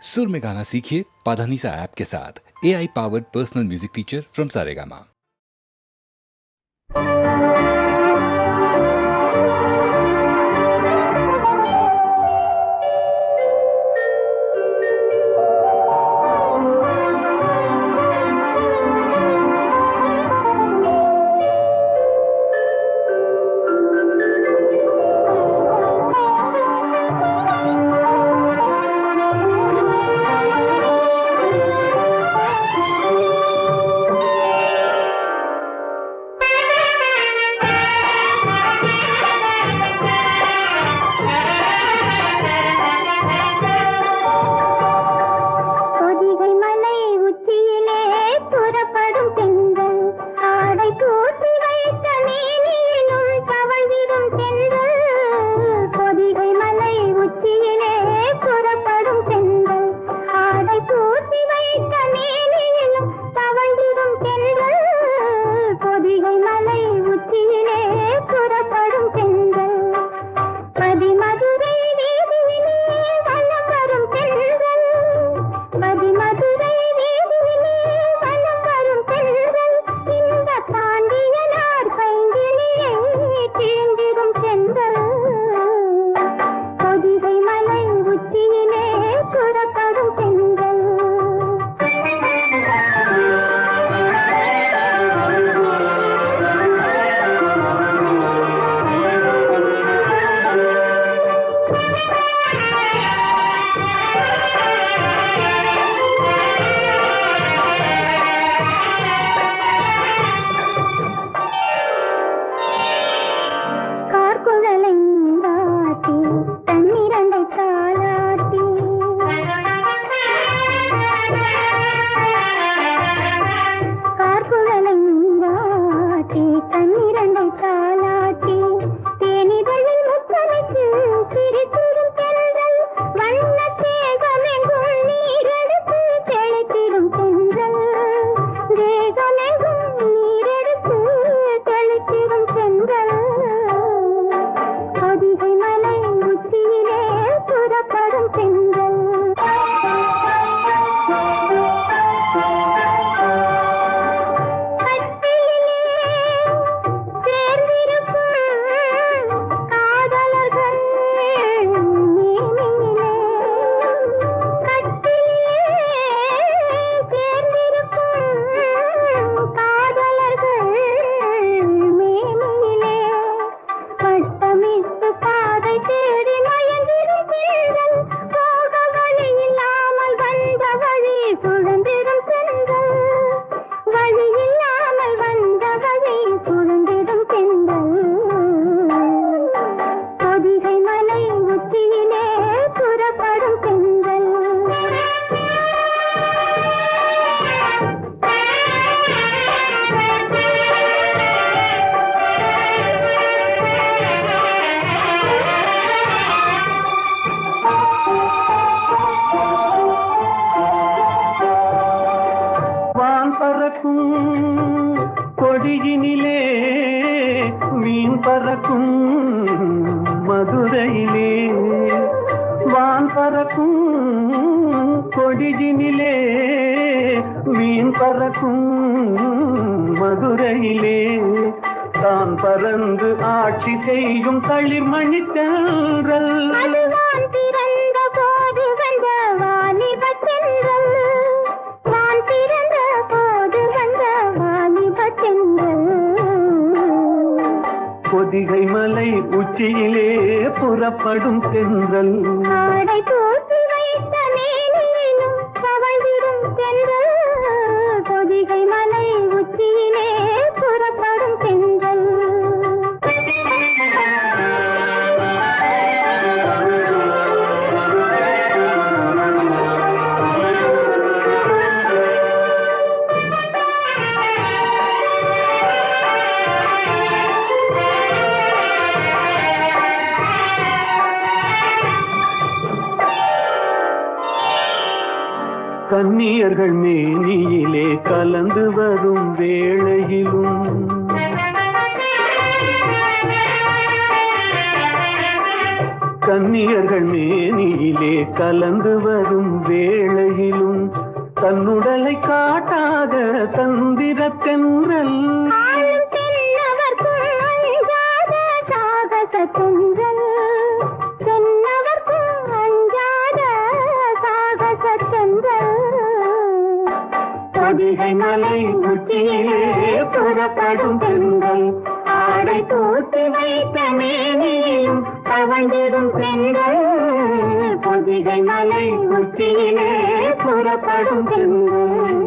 सुर में गाना सीखिए पाधानीसा ऐप के साथ। AI powered personal music teacher from Saregama. கொடியினிலே மீன் பறக்கும் மதுரையிலே வான் பறக்கும் கொடியினிலே மீன் பறக்கும் மதுரையிலே தான் பறந்து ஆட்சி செய்யும் தளிர்மணி தென்றல் பொதிகை மலை உச்சியிலே புறப்படும் தென்றல் ஆடை போட்டு வைத்த மேனியிலும் தவழ்ந்திடும் தென்றல் பொதிகை மலை உச்சியிலே புறப்படும் தென்றல் கன்னியர்கள் மேனியிலே கலந்து வரும் வேளையிலும் கன்னியர்கள் மேனியிலே கலந்து வரும் வேளையிலும் தன்னுடலை காட்டாத தந்திர தென்றல் பொதிகை மலை உச்சியிலே புறப்படும் பெண்கள் ஆடை தூக்கி வைத்த மேனியும் தவழ்ந்திடும் பெண்கள் பொதிகை மலை உச்சியிலே புறப்படும் பெண்கள்.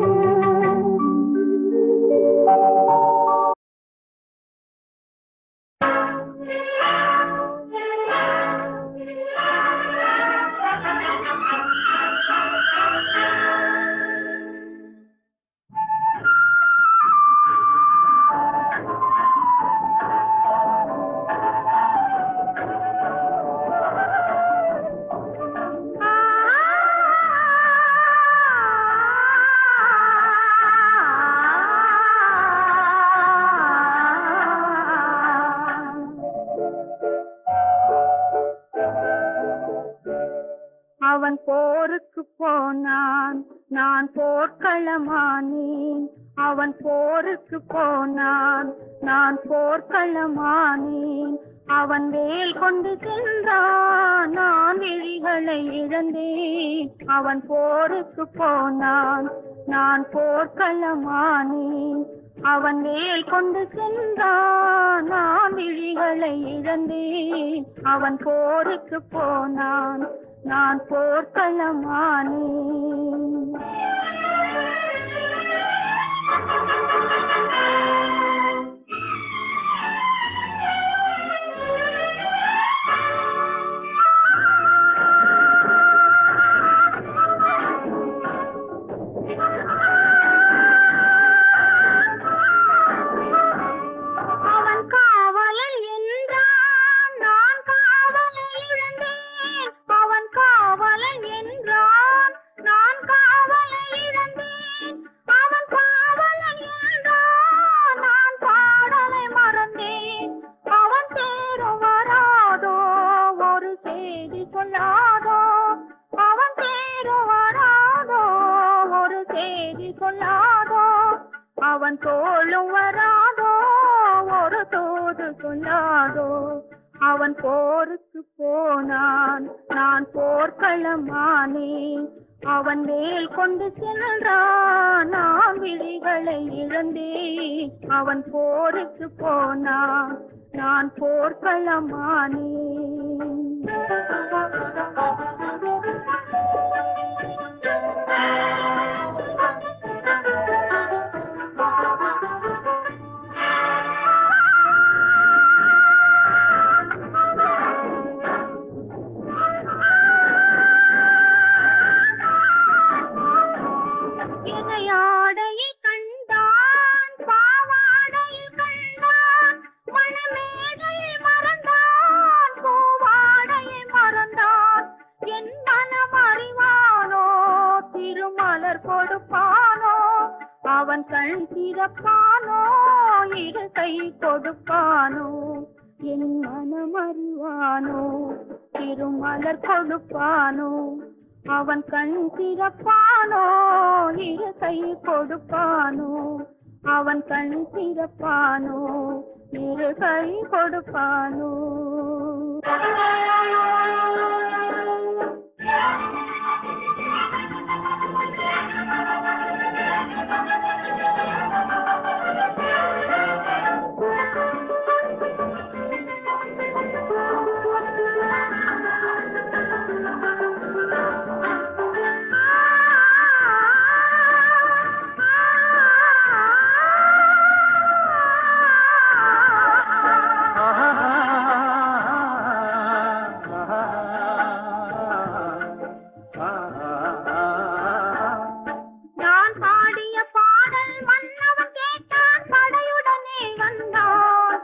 அவன் போருக்கு போனான், நான் போர்க்களமானேன். அவன் போருக்கு போனான், நான் போர்க்களமானேன். அவன் வேல் கொண்டு சென்றான், நான் விழிகளை இழந்தேன். அவன் போருக்கு போனான், நான் போர்க்களமானேன். அவன் வேல் கொண்டு சென்றான், நான் விழிகளை இழந்தேன். அவன் போருக்கு போனான், நான் போர்க்களமானேன். அவன் காவலன் என்றான், நான் காவலை இழந்தேன். அவன் காவலன் என்றான், நான் காவலை இழந்தேன். அவன் காவலன் என்றான், நான் பாடலை மறந்தேன். அவன் தேரும் வராதோ, ஒரு செய்தி சொல்லாதோ. அவன் தேரும் வராதோ, ஒரு செய்தி சொல்லாதோ. அவன் தோளும் வராதோ, ஒரு தோது சொல்லாதோ. அவன் போருக்கு போனான், நான் போர்க்களமானேன். அவன் வேல் கொண்டு சென்றான், நான் விழிகளை இழந்தேன். அவன் போருக்கு போனான், நான் போர்க்களமானேன். இணையாடையில் கண்டான், பாவாடையில் கண்டான். மணமேடையில் மறந்தான், பூவாடையில் மறந்தான். என் மனம் அறிவானோ, திருமலர் கொடுப்பானோ. அவன் கண் திறப்பானோ, இரு கை கொடுப்பானோ. என் மனம் அறிவானோ, திருமலர் கொடுப்பானோ. அவன் கண் திறப்பானோ, இரு கை கொடுப்பானோ. அவன் கண் திறப்பானோ, இரு கை கொடுப்பானோ. நான் பாடிய பாடல் மன்னவன் கேட்டான், படையுடனே வந்தான்.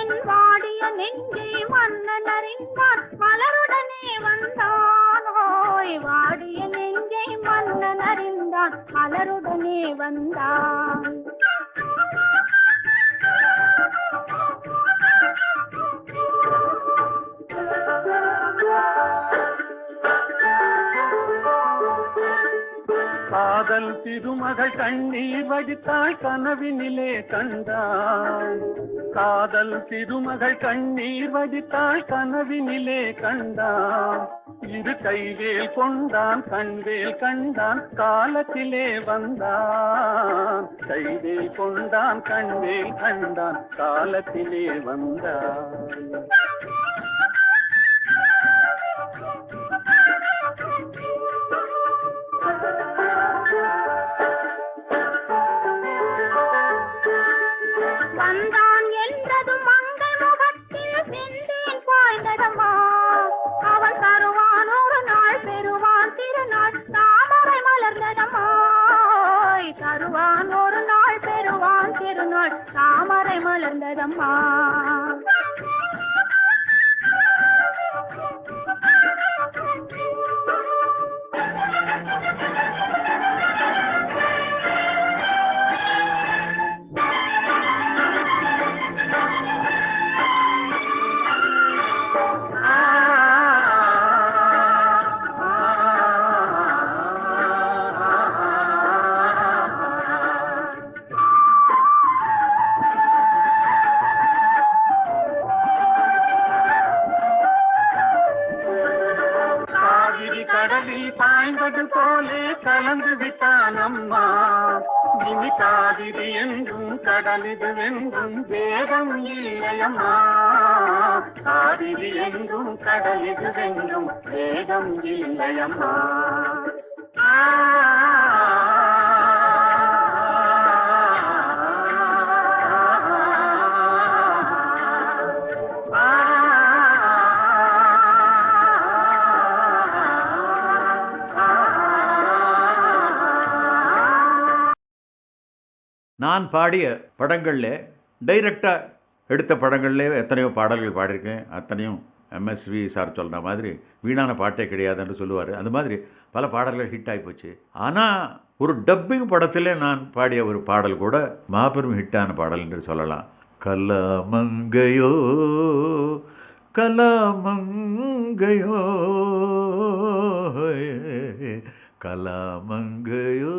என் வாடிய நெஞ்சை மன்னன் அறிந்தான், மலருடனே வந்தான். ஓய், வாடிய நெஞ்சை மன்னன் அறிந்தான், மலருடனே வந்தான். காதல் திருமகள் கண்ணீர் வடித்தாள் கனவினிலே கண்டாள். காதல் திருமகள் கண்ணீர் வடித்தாள் கனவினிலே கண்டான். இரு கைவேல் கொண்டான் கண்வேல் கண்டான் காலத்திலே வந்தான். கைவேல் கொண்டான் கண்வேல் கண்டான் காலத்திலே வந்தான். வந்தான் என்றதும் மங்கை முகத்தில் செந்தேன் பாய்ந்ததம்மா. அவன் தருவான் ஒரு நாள் பெறுவான் திருநாள் தாமரை மலர்ந்ததம்மா. தருவான் ஒரு நாள் பெறுவான் திருநாள் தாமரை மலர்ந்ததம்மா. கடலில் பாய்ந்தது போலே கலந்து விட்டான் அம்மா. இனி காவிரி என்றும் கடலிது வென்றும் வேதம் இல்லையம்மா. காவிரி என்றும் கடலிது வென்றும் வேதம் இல்லையம்மா. நான் பாடிய படங்களில் டைரக்டாக எடுத்த படங்கள்லேயே எத்தனையோ பாடல்கள் பாடியிருக்கேன். அத்தனையும் எம்எஸ்வி சார் சொல்கிற மாதிரி வீணான பாட்டே கிடையாதுன்னு சொல்லுவார். அந்த மாதிரி பல பாடல்கள் ஹிட் ஆகிப்போச்சு. ஆனால் ஒரு டப்பிங் படத்தில் நான் பாடிய ஒரு பாடல் கூட மாபெரும் ஹிட்டான பாடல் என்று சொல்லலாம். கலமங்கையோ கலமங்கையோ கலமங்கையோ.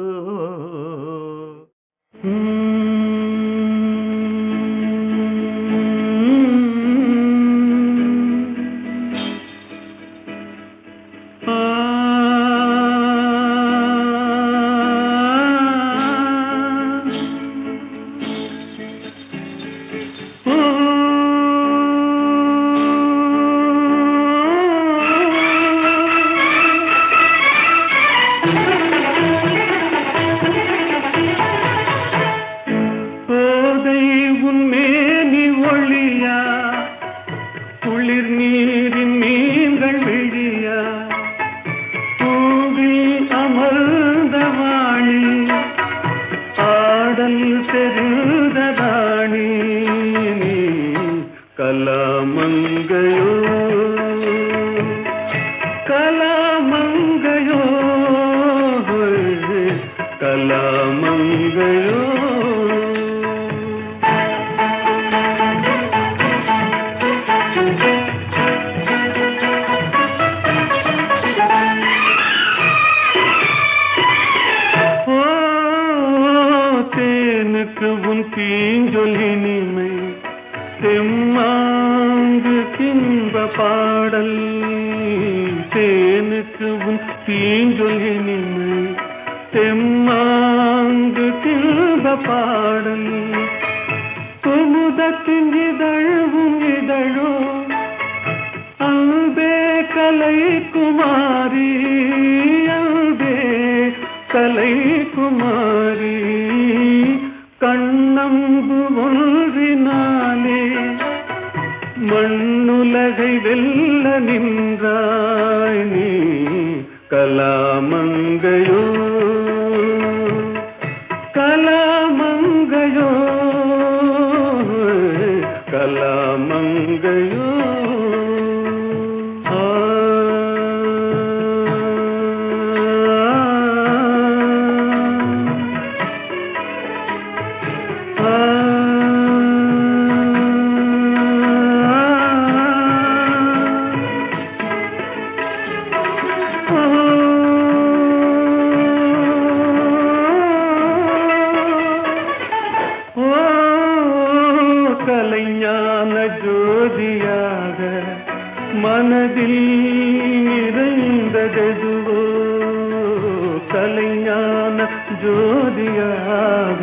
ஜோதியாக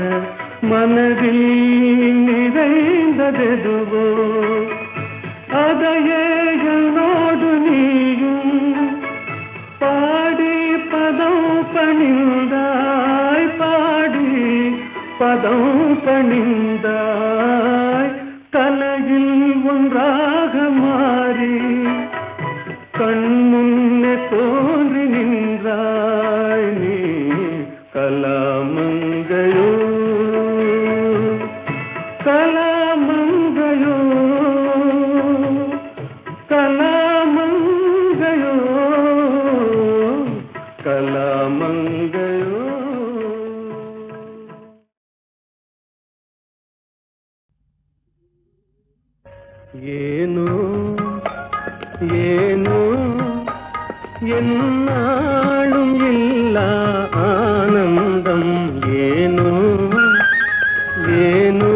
மனதில் நிறைந்ததெதுவோ அதையே என்னோடு நீயும் பாடி பதம் பணிந்தாய், பாடி பதம் பணிந்தாய். தலையில் ஒன்றாக மாறி கண்முன்னே தோன்றி நின்றாய் நீ. கலாமங்கையோ கலாமங்கையோ கலாமங்கையோ கலாமங்கையோ. ஏனோ ஏனோ என்னாலும் இல்லா ஆனந்தம், ஏனோ ஏனோ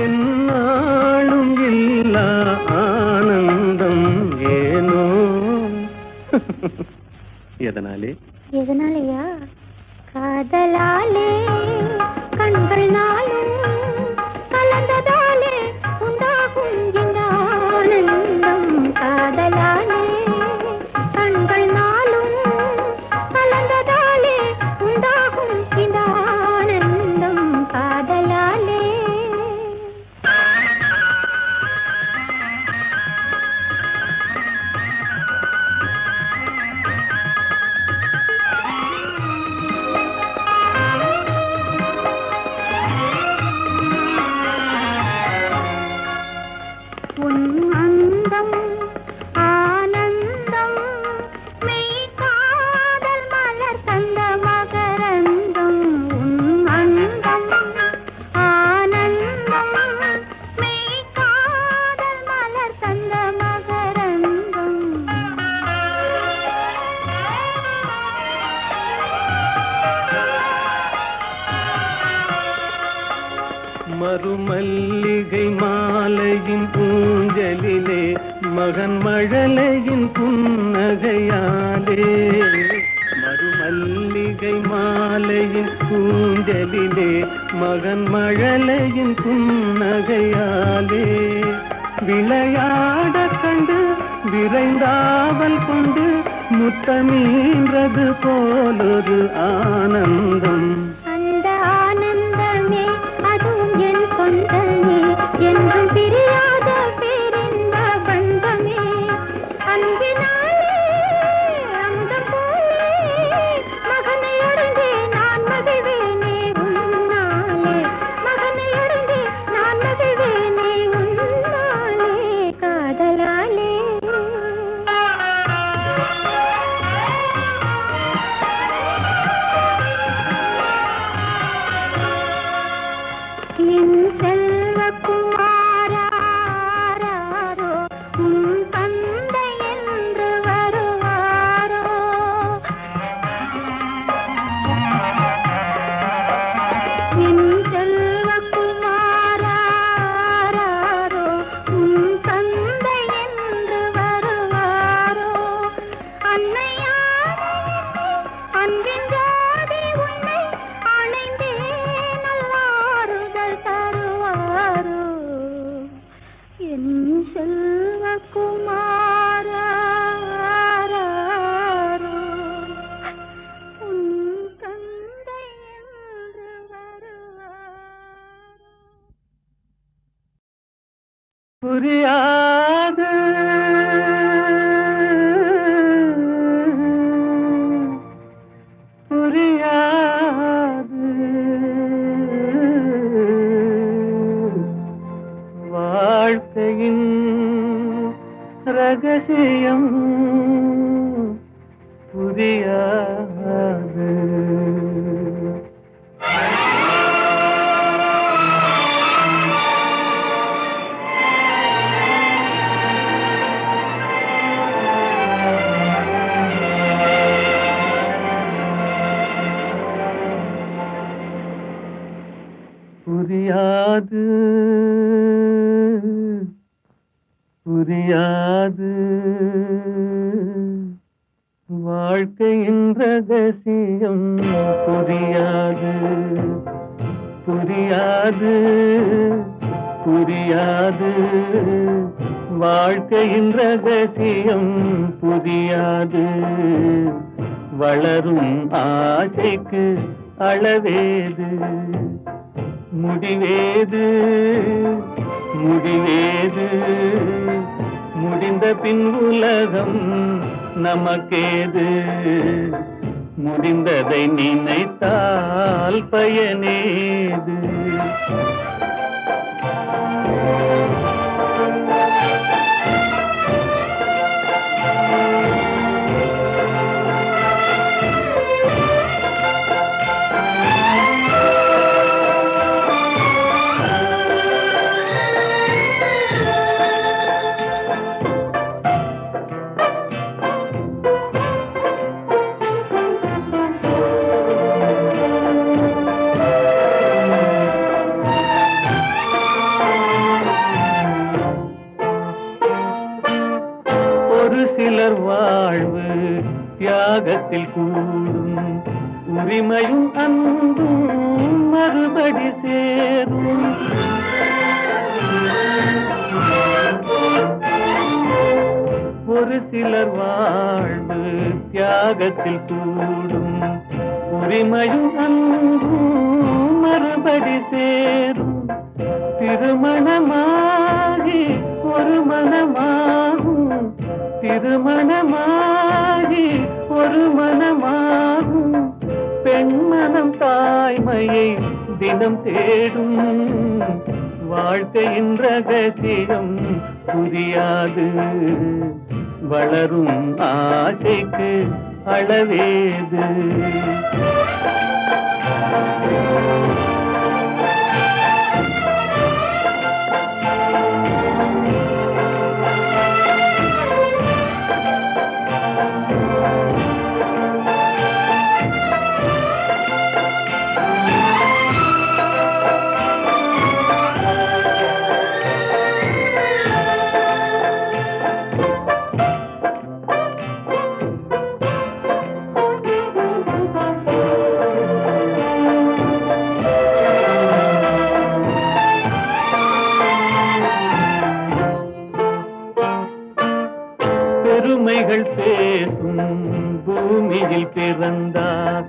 என்னாலும் இல்லா ஆனந்தம், ஏனோ. எதனாலே எதனாலயா? காதலாலே கண்கள் நாளும் கலந்ததாலே உண்டாகும் இந்த ஆனந்தம். காதலாலே கண்கள் நாளும் கலந்ததாலே உண்டாகும் இந்த ஆனந்தம். காதலாலே மறுமல்லிகை மாலையின் ஊஞ்சலிலே மகன் மழலையின் புன்னகையாலே. மறுமல்லிகை மாலையின் ஊஞ்சலிலே மகன் மழலையின் புன்னகையாலே. விளையாட கண்டு விரைந்தாவல் கொண்டு முத்தமீன்றது போலொரு ஆனந்தம். அந்த ஆனந்தமே அதுவும் என் சொந்தமே, என்றும் பிரியாத பேரின்ப பந்தமே. அன்பினாலே அந்தம் போலே மகனை அடைந்தே நான் மகிழ்வேனே உன்னாலே. மகனை அடைந்தே நான் மகிழ்வேனே உன்னாலே. காதலாலே என் செல்வகுமாராரோ உன் தந்தை என்று வருவாரோ. என் செல்வகுமாராரோ உன் தந்தை என்று வருவாரோ. அன்னையாரே அன்பின் ஜோதி உன்னை அணைந்தே நல்லாறுதல் தருவாரோ. என் செல்வகுமாராரோ உன் தந்தை என்று வருவாரோ. புரியாது புரியாது வாழ்க்கையின் ரகசியம் புரியாது. புரியாது புரியாது வாழ் வாழ்க்கையின் ரகசியம் புரியாது புரியாது புரியாது வாழ்க்கையின் ரகசியம் புரியாது வளரும் ஆசைக்கு அளவேது முடிவேது முடிவேது முடிந்த பின் உலகம் நமக்கேது முடிந்ததை நினைத்தால் பயனேது சிலர் வாழ்வு தியாகத்தில் கூடும் உரிமையும் அன்பும் மறுபடி சேரும் ஒரு சிலர் வாழ்வு தியாகத்தில் கூடும் உரிமையும் அன்பும் மறுபடி சேரும் திருமணமாகி ஒரு மனமாகும் திருமணமாகி ஒரு மனமாகும் பெண்மனம் தாய்மையை தினம் தேடும் வாழ்க்கையின் ரகசியம் புரியாது வளரும் ஆசைக்கு அளவேது பெருமைகள் பேசும் பூமியில் பிறந்தார்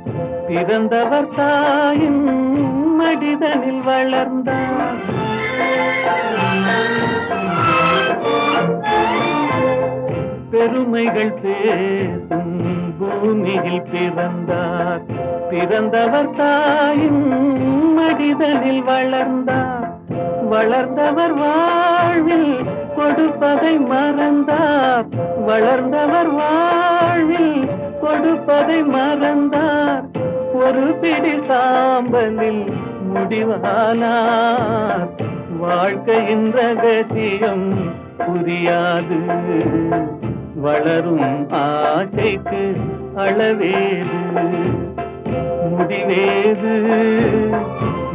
பிறந்தவர் தாயின் மடிதனில் வளர்ந்தார் பெருமைகள் பேசும் பூமியில் பிறந்தார் பிறந்தவர் தாயின் மடிதனில் வளர்ந்தார் வளர்ந்தவர் வாழ்வில் கொடுப்பதை மறந்தார் வளர்ந்தவர் வாழ்வில் கொடுப்பதை மறந்தார் ஒரு பிடி சாம்பலில் முடிவானார் வாழ்க்கையின் ரகசியம் புரியாது வளரும் ஆசைக்கு அளவேது முடிவேது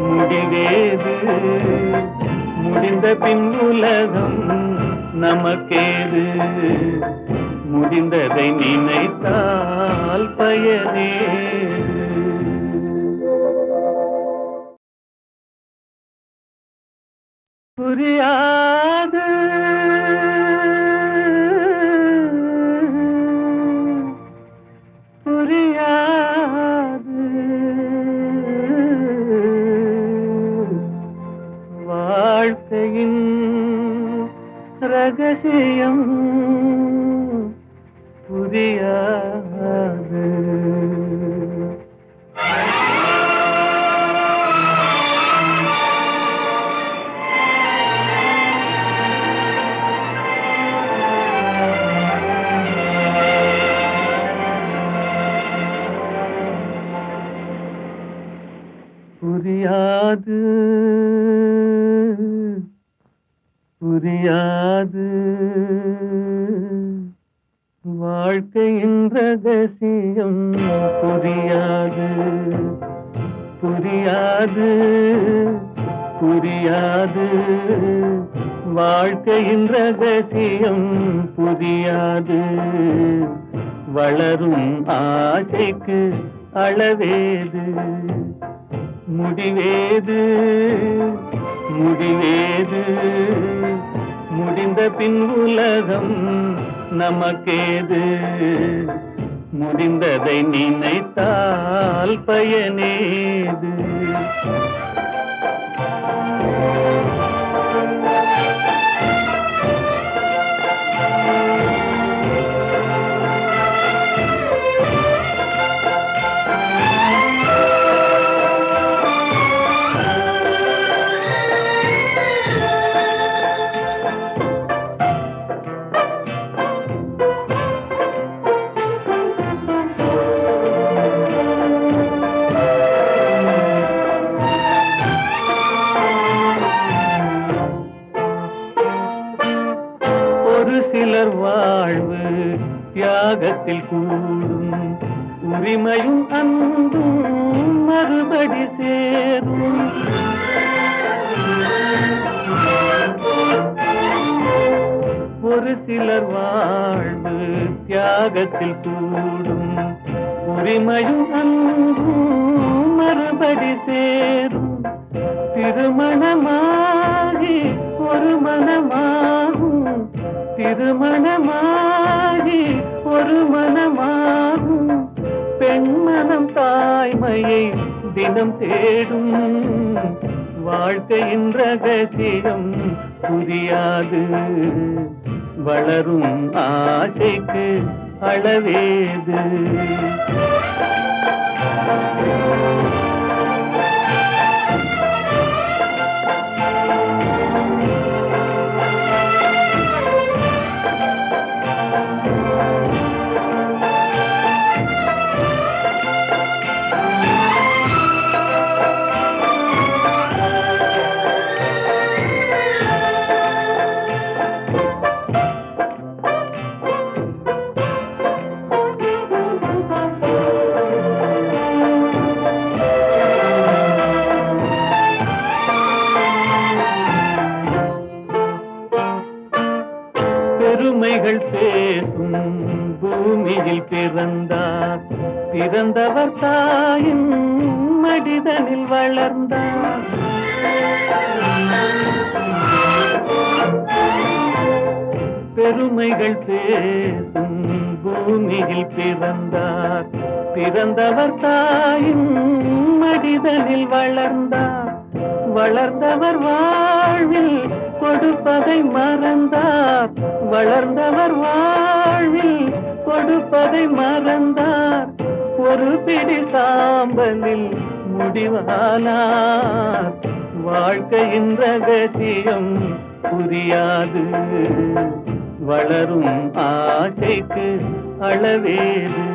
முடிவேது முடிந்த பின் உலகம் நமக்கேது முடிந்ததை நினைத்தால் பயனேது புரியாது புரியாது வாழ்க்கையின் ரகசியம் புரியாது புரியாது புரியாது வாழ்க்கையின் ரகசியம் புரியாது புரியாது புரியாது வாழ்க்கையின் ரகசியம் புரியாது வளரும் ஆசைக்கு அளவேது, முடிவேது முடிவேது, முடிந்த பின் உலகம் நமக்கேது, முடிந்ததை நினைத்தால் பயனேது. சிலர் வாழ்வு தியாகத்தில் கூடும், உரிமையும் அன்பும் மறுபடி சேரும். ஒரு சிலர் வாழ்வு தியாகத்தில் கூடும், உரிமையும் அன்பும் மறுபடி சேரும். திருமணமாகி ஒரு மனமாகும், திருமணமாகி ஒரு மனமாகும். பெண்மனம் தாய்மையை தினம் தேடும், வாழ்க்கையின் ரகசியம் புரியாது. வளரும் ஆசைக்கு அளவேது. பெருமைகள் பேசும் பூமியில் பிறந்தார், பிறந்தவர் தாயின் மடிதனில் வளர்ந்தார். பெருமைகள் பேசும் பூமியில் பிறந்தார், பிறந்தவர் தாயின் மடிதனில் வளர்ந்தார். வளர்ந்தவர் வாழ்வில் கொடுப்பதை மறந்தார், வளர்ந்தவர் வாழ்வில் கொடுப்பதை மறந்தார். ஒரு பிடி சாம்பலில் முடிவானார், வாழ்க்கையின் ரகசியம் புரியாது. வளரும் ஆசைக்கு அளவேது,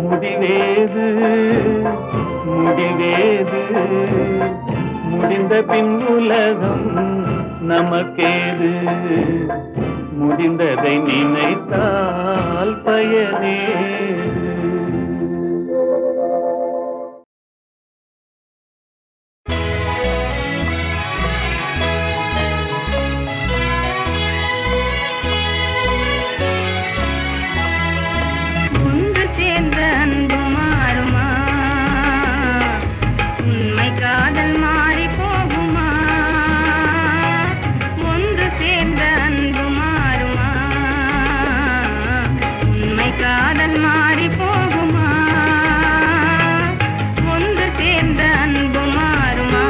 முடிவேது முடிவேது, முடிந்த பின் உலகம் நமக்கேது, முடிந்ததை நினைத்தால் பயனேது. ஒன்று சேர்ந்த அன்பு மாறுமா, உண்மை காதல் மாறி போகுமா? ஒன்று சேர்ந்த அன்பு மாறுமா, உண்மை காதல் மாறி போகுமா? ஒன்று சேர்ந்த அன்பு மாறுமா?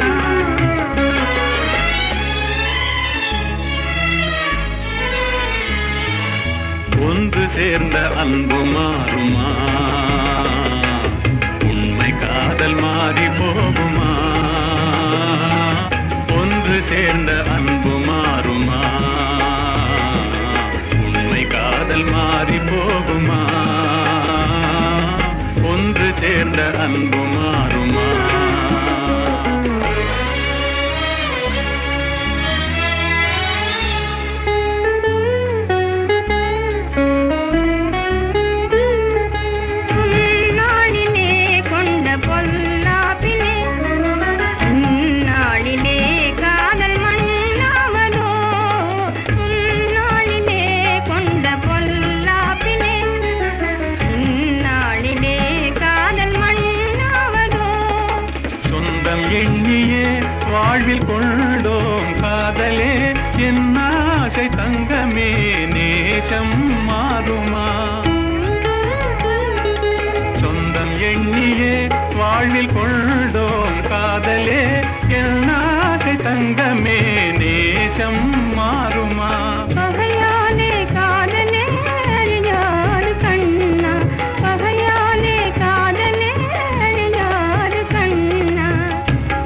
ஒன்று சேர்ந்த அன்பு மாறுமா, உண்மை காதல் மாறி போகுமா? ஒன்று சேர்ந்த அன்பு மாறுமா, உண்மை காதல் மாறி போகுமா? ஒன்று சேர்ந்த அன்பு மாறுமா? வாழ்வில் கொண்டோம் காதலே என் ஆசை தங்கமே நேசம் மாறுமா சொந்தம் எண்ணியே வாழ்வில் கொண்டோம் காதலே என் ஆசை தங்கமே நேசம் மாறுமா பகையாலே காதலே அழியாறு கண்ணா பகையாலே காதலே அழியாறு கண்ணா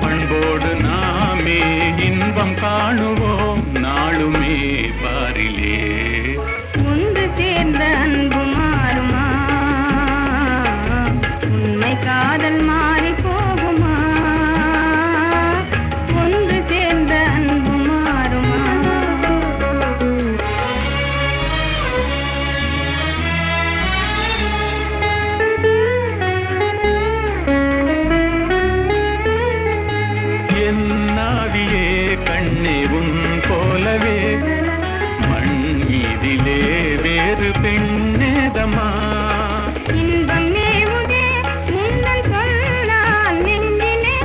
பண்போடு நாமே இன்பம் காணுவோம் நாளுமே பாரிலே ஒன்று சேர்ந்த அன்பு மாறுமா உண்மை காதல் மாறி போகுமா ஒன்று சேர்ந்த அன்பு மாறுமா என் நாவியே கண்ணே உன் போலவே மண் மீதிலே வேறு பெண்ணேதமா இன்பம் மேவுதே முன்னல் சொன்னால் நெஞ்சிலே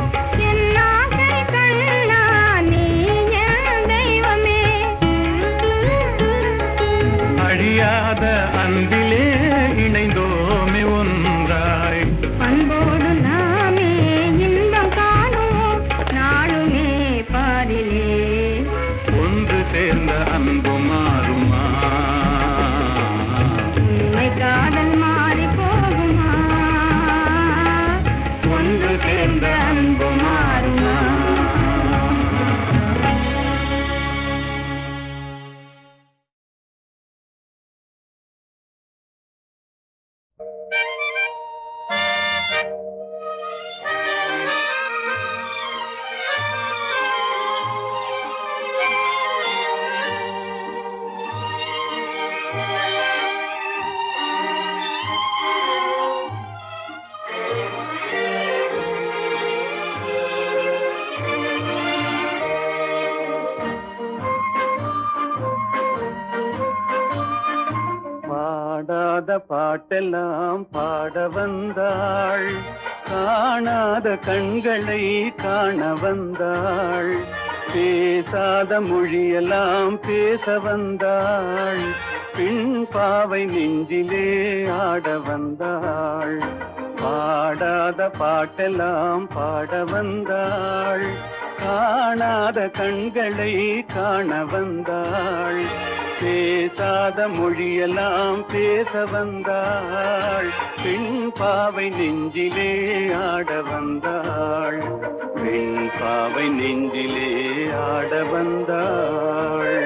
என் ஆசை கண்ணா நீ என் தெய்வமே அழியாத அன்பிலே இணைந்தோமே ஒன்றாய் அன்போடு நாமே இன்பம் காணுவோம் நாளுமே பாரிலே ஒன்று சேர்ந்த அன்பு மாறுமா உண்மை காதல் மாறி போகுமா ஒன்று சேர்ந்த அன்பு மாறுமா பாடாத பாட்டெல்லாம் பாட வந்தாள் காணாத கண்களை காண வந்தாள் பேசாத மொழியெல்லாம் பேச வந்தாள் பின் பாவை நெஞ்சிலே ஆட வந்தாள் பாடாத பாட்டெல்லாம் பாட வந்தாள் காணாத கண்களை காண வந்தாள் பேசாத மொழியெல்லாம் பேச வந்தாள் பெண் பாவை நெஞ்சிலே ஆட வந்தாள் பெண் பாவை நெஞ்சிலே ஆட வந்தாள்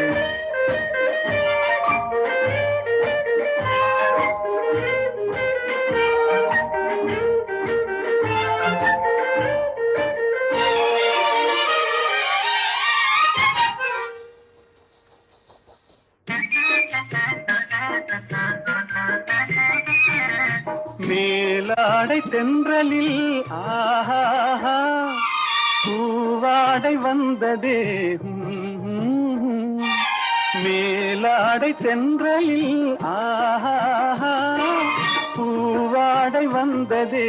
மேலாடை தென்றலில் ஆஹா பூவாடை வந்ததே மேலாடை தென்றலில் ஆஹா பூவாடை வந்ததே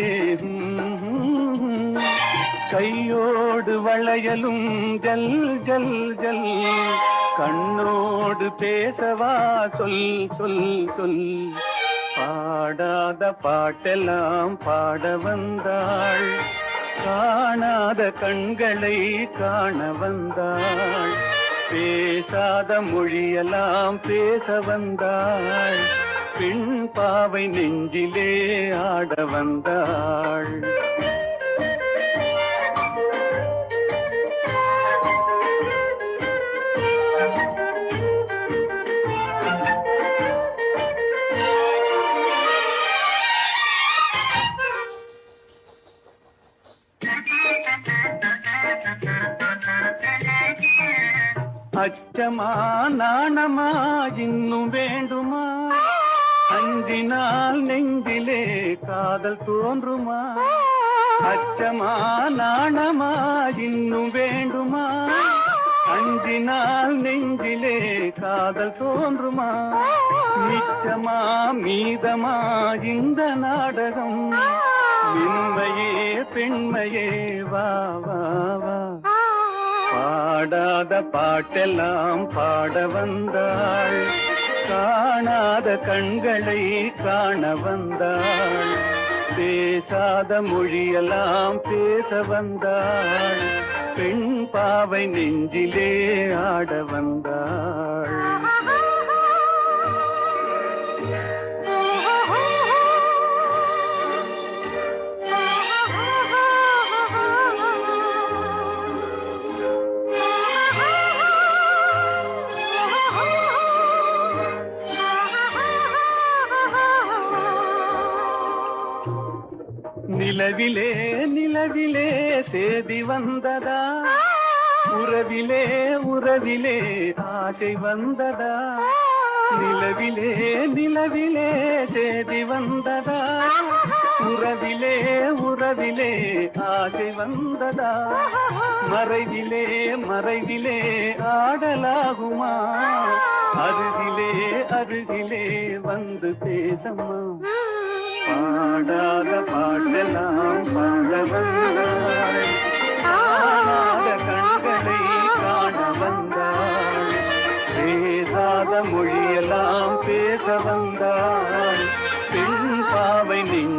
கையோடு வளையலும் ஜல் ஜல் ஜல் கண்ணோடு பேசவா சொல் சொல் சொல் பாடாத பாட்டெல்லாம் பாட வந்தாள் காணாத கண்களை காண வந்தாள் பேசாத மொழியெல்லாம் பேச வந்தாள் பெண் பாவை நெஞ்சிலே ஆட வந்தாள் அச்சமா நாணமா இன்னும் வேண்டுமா அஞ்சினால் நெஞ்சிலே காதல் தோன்றுமா அச்சமா நாணமா இன்னும் வேண்டுமா அஞ்சினால் நெஞ்சிலே காதல் தோன்றுமா மிச்சமா மீதமா இந்த நாடகம் மென்மையே பெண்மையே வா வா வா பாடாத பாட்டெல்லாம் பாட வந்தாள், காணாத கண்களை காண வந்தாள், பேசாத மொழியெல்லாம் பேச வந்தாள், பெண் பாவை நெஞ்சிலே ஆட வந்தாள். நிலவிலே நிலவிலே சேதி வந்ததா, உறவிலே உறவிலே ஆசை வந்ததா, நிலவிலே நிலவிலே சேதி வந்ததா, உறவிலே உறவிலே ஆசை வந்ததா, மறைவிலே மறைவிலே ஆடலாகுமா, அருகிலே அருகிலே வந்து பேசம்மா, பாடாத பாட்டெல்லாம் பாட வந்தாள், காணாத கண்களை காண வந்தாள், பேசாத மொழியெல்லாம் பேச வந்தாள், பெண் பாவை நெஞ்சு